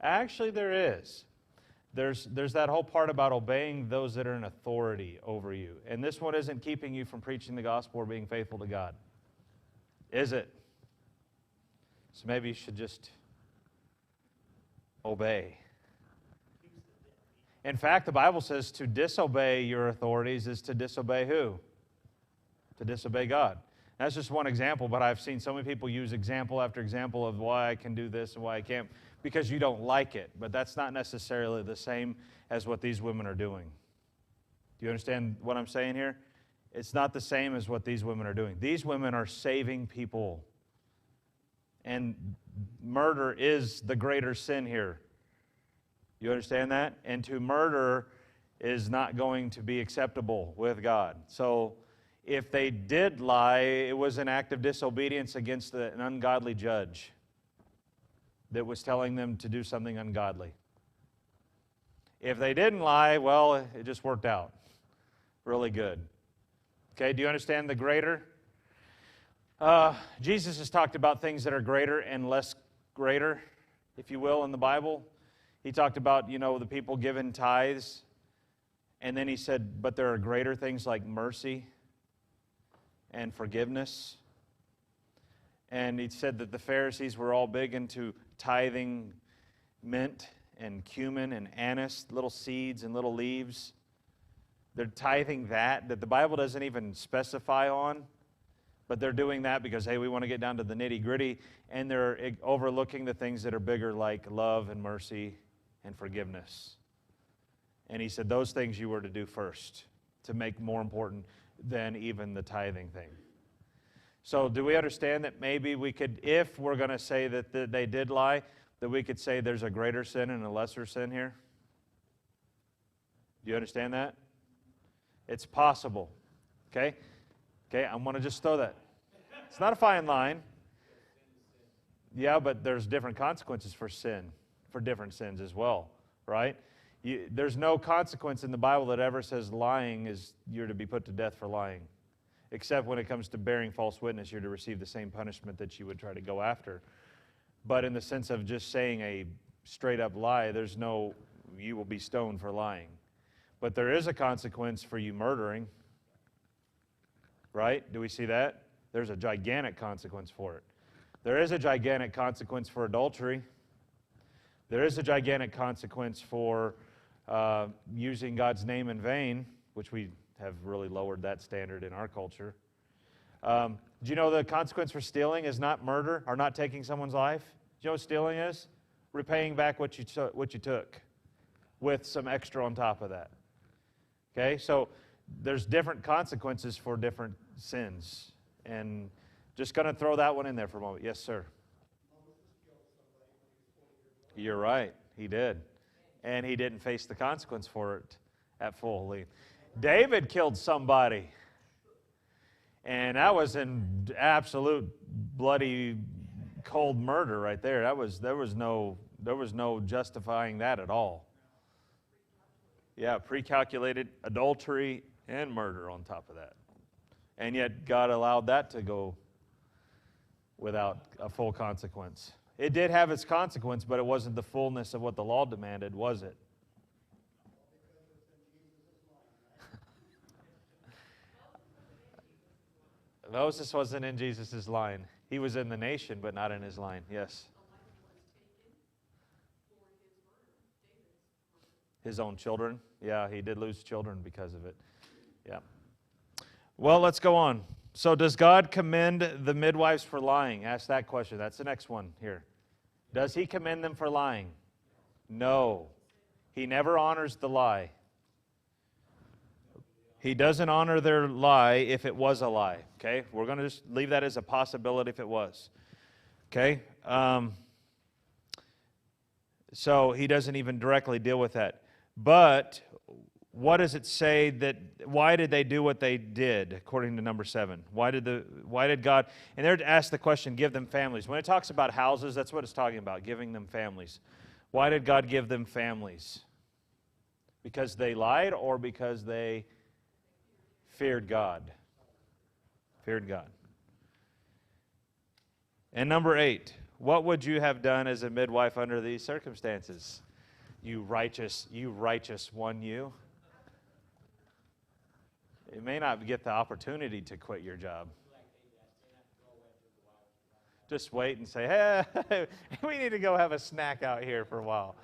Actually, there is. There's that whole part about obeying those that are in authority over you. And this one isn't keeping you from preaching the gospel or being faithful to God. Is it? So maybe you should just obey. In fact, the Bible says to disobey your authorities is to disobey who? To disobey God. That's just one example, but I've seen so many people use example after example of why I can do this and why I can't, because you don't like it. But that's not necessarily the same as what these women are doing. Do you understand what I'm saying here? It's not the same as what these women are doing. These women are saving people. And murder is the greater sin here. You understand that? And to murder is not going to be acceptable with God. So if they did lie, it was an act of disobedience against an ungodly judge that was telling them to do something ungodly. If they didn't lie, well, it just worked out really good. Okay, do you understand the greater? Jesus has talked about things that are greater and less greater, if you will, in the Bible. He talked about, the people given tithes. And then he said, but there are greater things like mercy and forgiveness. And he said that the Pharisees were all big into tithing mint and cumin and anise, little seeds and little leaves. They're tithing that the Bible doesn't even specify on, but they're doing that because, hey, we want to get down to the nitty-gritty, and they're overlooking the things that are bigger like love and mercy and forgiveness. And he said those things you were to do first to make more important than even the tithing thing. So do we understand that maybe we could, if we're going to say that they did lie, that we could say there's a greater sin and a lesser sin here? Do you understand that? It's possible. Okay? Okay, I'm going to just throw that. It's not a fine line. Yeah, but there's different consequences for sin, for different sins as well, right? There's no consequence in the Bible that ever says lying is you're to be put to death for lying. Except when it comes to bearing false witness, you're to receive the same punishment that you would try to go after. But in the sense of just saying a straight up lie, there's no, you will be stoned for lying. But there is a consequence for you murdering. Right? Do we see that? There's a gigantic consequence for it. There is a gigantic consequence for adultery. There is a gigantic consequence for using God's name in vain, which we have really lowered that standard in our culture. Do you know the consequence for stealing is not murder or not taking someone's life? Do you know what stealing is? Repaying back what you took with some extra on top of that. Okay, so there's different consequences for different sins. And just going to throw that one in there for a moment. Yes, sir. You're right. He did. And he didn't face the consequence for it at full length. David killed somebody. And that was an absolute bloody cold murder right there. There was no justifying that at all. Yeah, pre-calculated adultery and murder on top of that. And yet God allowed that to go without a full consequence. It did have its consequence, but it wasn't the fullness of what the law demanded, was it? Moses wasn't in Jesus' line. He was in the nation, but not in his line. Yes. His own children. Yeah, he did lose children because of it. Yeah. Well, let's go on. So does God commend the midwives for lying? Ask that question. That's the next one here. Does he commend them for lying? No. He never honors the lie. He doesn't honor their lie if it was a lie. Okay? We're going to just leave that as a possibility if it was. Okay? So he doesn't even directly deal with that. But what does it say that, why did they do what they did, according to number 7? Why did God, and they're to ask the question, give them families. When it talks about houses, that's what it's talking about, giving them families. Why did God give them families? Because they lied or because they feared God? Feared God. And number 8, what would you have done as a midwife under these circumstances? You righteous one, you. You may not get the opportunity to quit your job. Just wait and say, hey, we need to go have a snack out here for a while.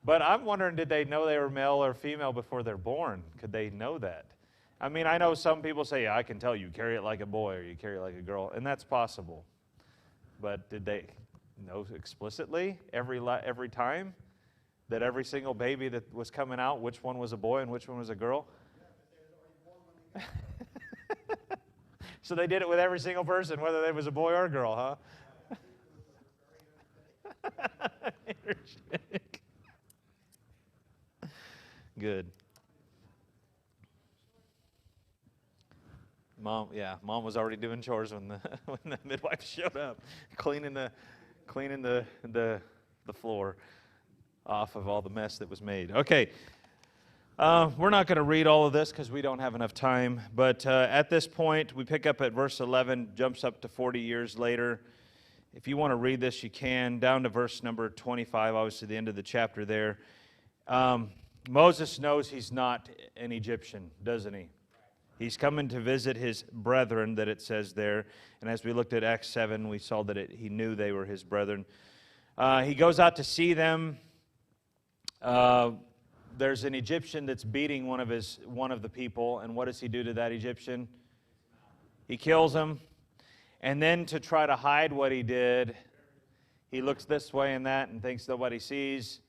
But I'm wondering, did they know they were male or female before they're born? Could they know that? I mean, I know some people say, yeah, I can tell you carry it like a boy or you carry it like a girl, and that's possible. But did they know explicitly every time that every single baby that was coming out, which one was a boy and which one was a girl? So they did it with every single person, whether they was a boy or a girl, huh? Good. Mom was already doing chores when the midwife showed up, cleaning the floor off of all the mess that was made. Okay, we're not going to read all of this because we don't have enough time, but at this point, we pick up at verse 11, jumps up to 40 years later. If you want to read this, you can, down to verse number 25, obviously the end of the chapter there. Moses knows he's not an Egyptian, doesn't he? He's coming to visit his brethren, that it says there. And as we looked at Acts 7, we saw that he knew they were his brethren. He goes out to see them. There's an Egyptian that's beating one of the people. And what does he do to that Egyptian? He kills him. And then to try to hide what he did, he looks this way and that and thinks nobody sees.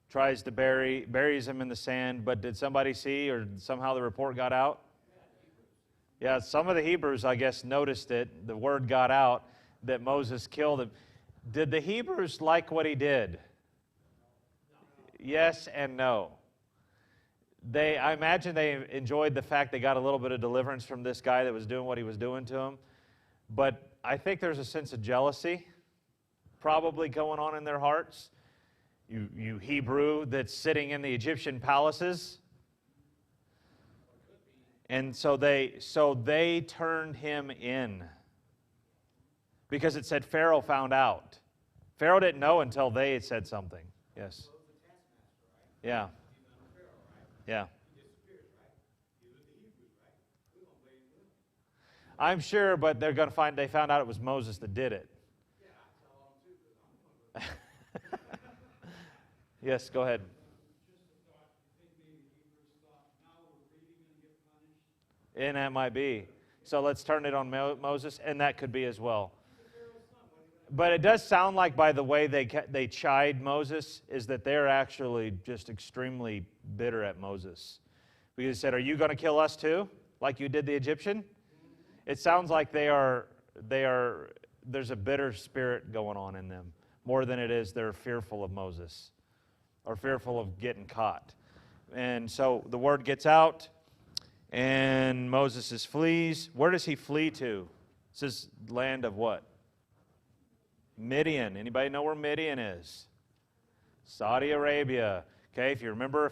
Tries to buries him in the sand. But did somebody see, or somehow the report got out? Yeah, some of the Hebrews, I guess, noticed it. The word got out that Moses killed him. Did the Hebrews like what he did? Yes and no. I imagine they enjoyed the fact they got a little bit of deliverance from this guy that was doing what he was doing to them. But I think there's a sense of jealousy probably going on in their hearts. You Hebrew that's sitting in the Egyptian palaces. And so they turned him in. Because it said Pharaoh found out. Pharaoh didn't know until they had said something. Yes. Yeah. Yeah. I'm sure, but they're going to find, they found out it was Moses that did it. Yes, go ahead. And that might be. So let's turn it on Moses, and that could be as well. But it does sound like, by the way they chide Moses, is that they're actually just extremely bitter at Moses. Because he said, "Are you going to kill us too, like you did the Egyptian?" It sounds like there's a bitter spirit going on in them, more than it is they're fearful of Moses, or fearful of getting caught. And so the word gets out, and Moses flees. Where does he flee to? It says land of what? Midian. Anybody know where Midian is? Saudi Arabia. Okay, if you remember,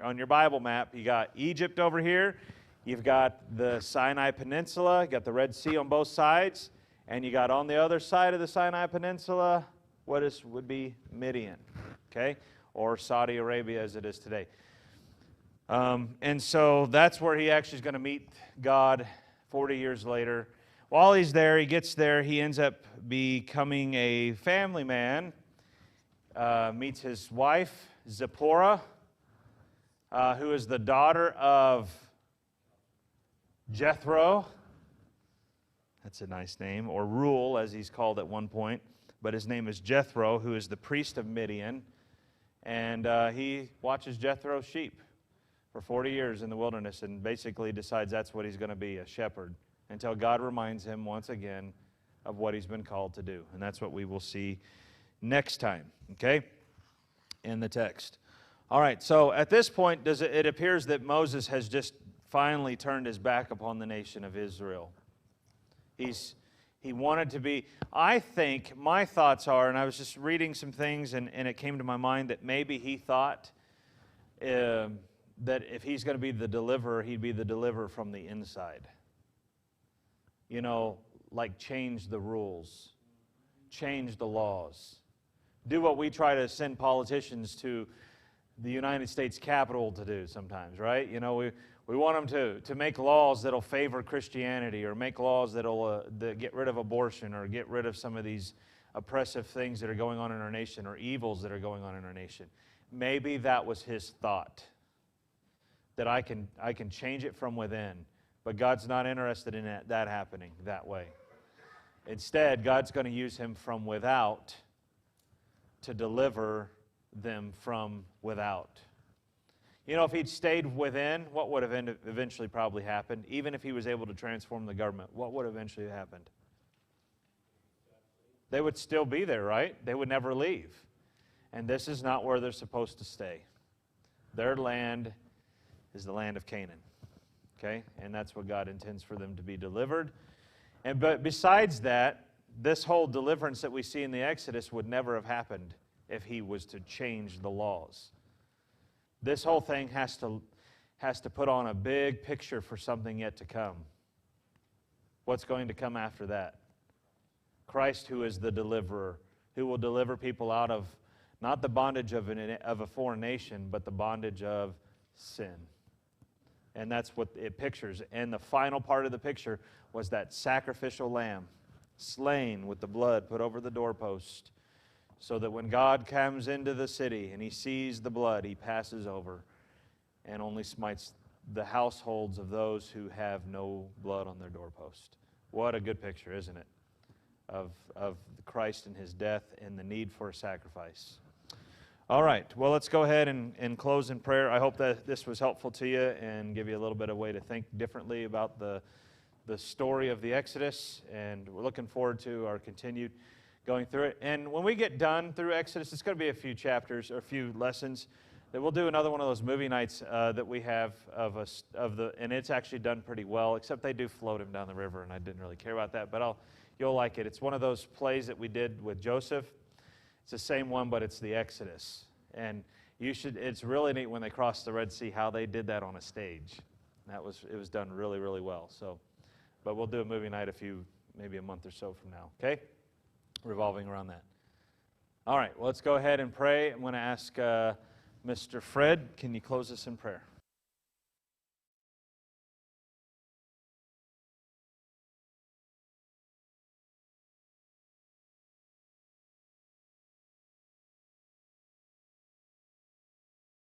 on your Bible map, you got Egypt over here, you've got the Sinai Peninsula, you got the Red Sea on both sides, and you got on the other side of the Sinai Peninsula would be Midian, okay, or Saudi Arabia as it is today. And so that's where he actually is going to meet God 40 years later. While he's there, he gets there, he ends up becoming a family man, meets his wife, Zipporah, who is the daughter of Jethro. That's a nice name, or Rule, as he's called at one point. But his name is Jethro, who is the priest of Midian. And he watches Jethro's sheep for 40 years in the wilderness and basically decides that's what he's going to be, a shepherd, until God reminds him once again of what he's been called to do. And that's what we will see next time, okay, in the text. All right, so at this point, it appears that Moses has just finally turned his back upon the nation of Israel. He wanted to be, I think, my thoughts are, and I was just reading some things, and it came to my mind that maybe he thought that if he's going to be the deliverer, he'd be the deliverer from the inside. You know, like change the rules, change the laws. Do what we try to send politicians to the United States Capitol to do sometimes, right? You know, we want them to make laws that'll favor Christianity, or make laws that'll that get rid of abortion, or get rid of some of these oppressive things that are going on in our nation, or evils that are going on in our nation. Maybe that was his thought, that I can change it from within. But God's not interested in that happening that way. Instead, God's going to use him from without to deliver them from without. You know, if he'd stayed within, what would have eventually probably happened? Even if he was able to transform the government, what would eventually have happened? They would still be there, right? They would never leave. And this is not where they're supposed to stay. Their land is the land of Canaan. Okay? And that's what God intends for them to be delivered. But besides that, this whole deliverance that we see in the Exodus would never have happened if he was to change the laws. This whole thing has to put on a big picture for something yet to come. What's going to come after that? Christ, who is the deliverer, who will deliver people out of not the bondage of a foreign nation, but the bondage of sin. And that's what it pictures. And the final part of the picture was that sacrificial lamb, slain with the blood put over the doorpost, so that when God comes into the city and he sees the blood, he passes over and only smites the households of those who have no blood on their doorpost. What a good picture, isn't it, of Christ and his death and the need for a sacrifice. All right, well, let's go ahead and close in prayer. I hope that this was helpful to you and give you a little bit of way to think differently about the story of the Exodus, and we're looking forward to our continued going through it. And when we get done through Exodus, it's going to be a few chapters or a few lessons that we'll do another one of those movie nights that we have and it's actually done pretty well, except they do float him down the river, and I didn't really care about that, but you'll like it. It's one of those plays that we did with Joseph. It's the same one, but it's the Exodus. And it's really neat when they cross the Red Sea, how they did that on a stage. It was done really, really well. But we'll do a movie night maybe a month or so from now, okay? Revolving around that. All right, well, let's go ahead and pray. I'm going to ask Mr. Fred, can you close us in prayer?